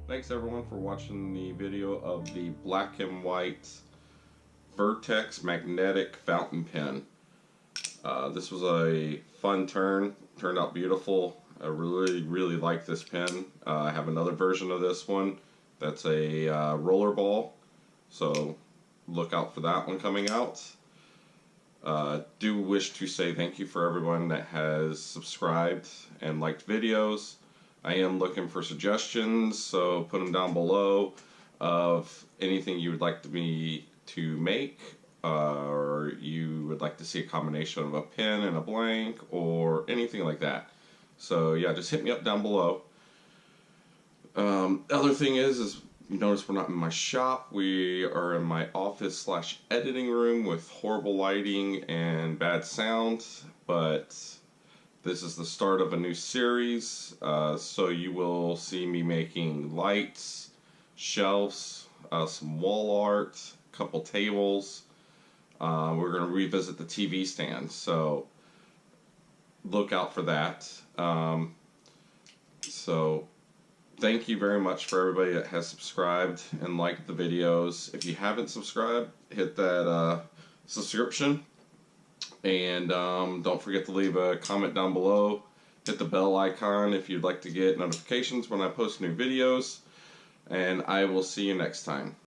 Thanks everyone for watching the video of the black and white Vertex magnetic fountain pen. This was a fun turn, turned out beautiful. I really like this pen. I have another version of this one that's a roller ball, so look out for that one coming out. Do wish to say thank you for everyone that has subscribed and liked videos. I am looking for suggestions, so put them down below of anything you would like me to make, or you would like to see a combination of a pen and a blank or anything like that. So yeah, just hit me up down below. Other thing is you notice we're not in my shop. We are in my office / editing room with horrible lighting and bad sound, but this is the start of a new series, so you will see me making lights, shelves, some wall art, a couple tables. We're going to revisit the TV stand, so look out for that. So thank you very much for everybody that has subscribed and liked the videos. If you haven't subscribed, hit that subscription. And don't forget to leave a comment down below. Hit the bell icon if you'd like to get notifications when I post new videos. And I will see you next time.